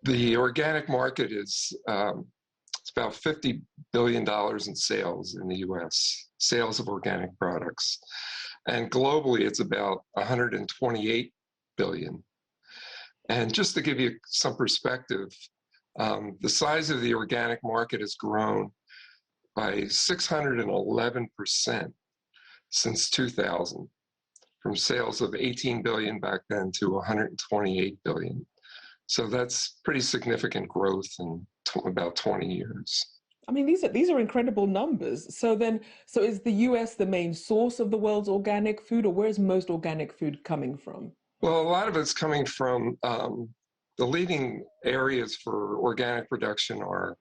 The organic market is it's about $50 billion in sales in the US, sales of organic products. And globally, it's about 128 billion. And just to give you some perspective, the size of the organic market has grown by 611% since 2000, from sales of 18 billion back then to 128 billion. So that's pretty significant growth in about 20 years. I mean, these are incredible numbers. So is the US the main source of the world's organic food, or where's most organic food coming from? Well, a lot of it's coming from the leading areas for organic production are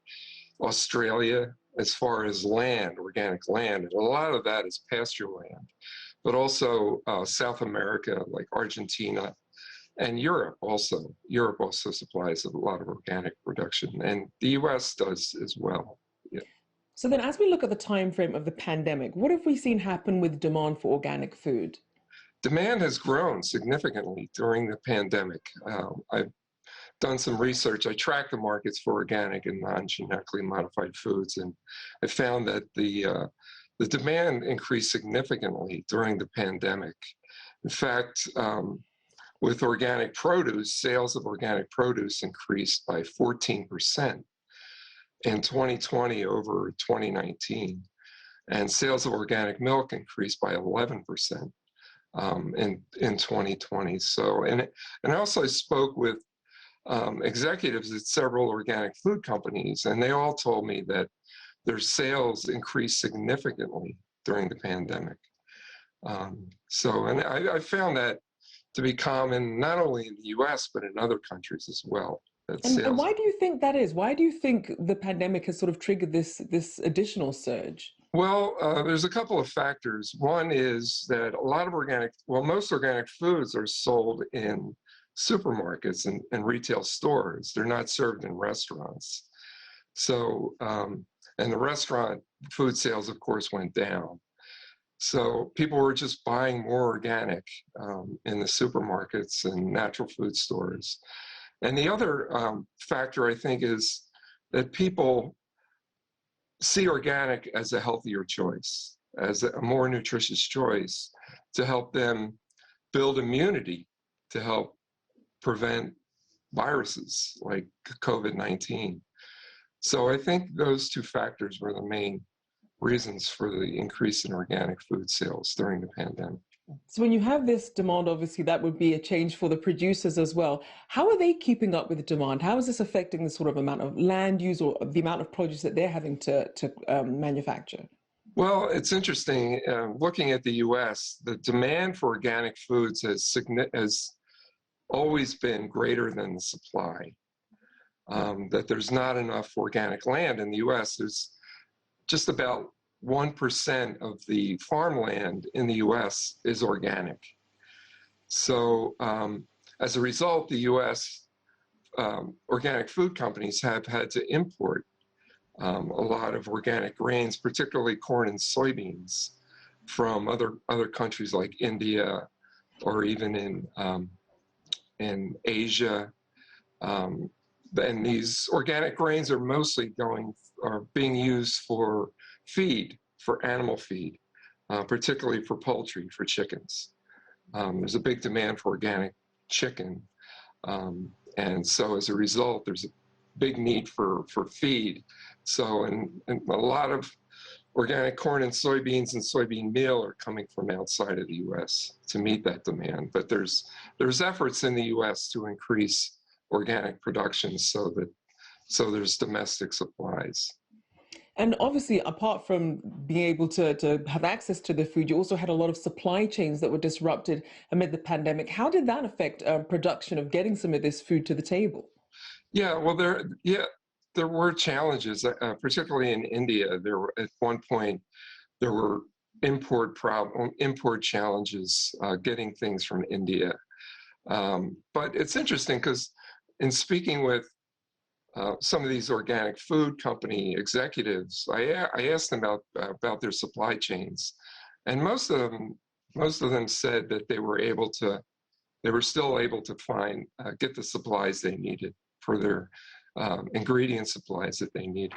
Australia, as far as land, organic land. And a lot of that is pasture land, but also South America, like Argentina, and Europe also. Europe also supplies a lot of organic production, and the US does as well. Yeah. So then as we look at the time frame of the pandemic, what have we seen happen with demand for organic food? Demand has grown significantly during the pandemic. I've done some research. I tracked the markets for organic and non-genetically modified foods, and I found that the demand increased significantly during the pandemic. In fact, with organic produce, sales of organic produce increased by 14% in 2020 over 2019, and sales of organic milk increased by 11% in 2020. So, and also I spoke with executives at several organic food companies, and they all told me that their sales increased significantly during the pandemic. And I found that to be common not only in the US, but in other countries as well. And why do you think that is? Why do you think the pandemic has sort of triggered this additional surge? Well, there's a couple of factors. One is that most organic foods are sold in supermarkets and retail stores. They're not served in restaurants. So, and the restaurant food sales, of course, went down. So people were just buying more organic in the supermarkets and natural food stores. And the other factor, I think, is that people see organic as a healthier choice, as a more nutritious choice to help them build immunity, to help prevent viruses like COVID-19. So I think those two factors were the main reasons for the increase in organic food sales during the pandemic. So when you have this demand, obviously that would be a change for the producers as well. How are they keeping up with the demand? How is this affecting the sort of amount of land use or the amount of produce that they're having to manufacture? Well, it's interesting. Looking at the US, the demand for organic foods has always been greater than the supply. That there's not enough organic land in the US. There's just about 1% of the farmland in the US is organic. So as a result, the US organic food companies have had to import a lot of organic grains, particularly corn and soybeans, from other countries like India or even in Asia. And these organic grains are mostly being used for feed, for animal feed, particularly for poultry, for chickens. There's a big demand for organic chicken. And so as a result, there's a big need for feed. So, and a lot of organic corn and soybean meal are coming from outside of the US to meet that demand. But there's efforts in the US to increase organic production so there's domestic supplies. And obviously, apart from being able to have access to the food, you also had a lot of supply chains that were disrupted amid the pandemic. How did that affect production of getting some of this food to the table? Yeah, well, there were challenges, particularly in India. At one point there were import challenges getting things from India. But it's interesting because in speaking with some of these organic food company executives, I asked them about their supply chains, and most of them said that they were still able to get the supplies they needed. for their ingredient supplies that they need.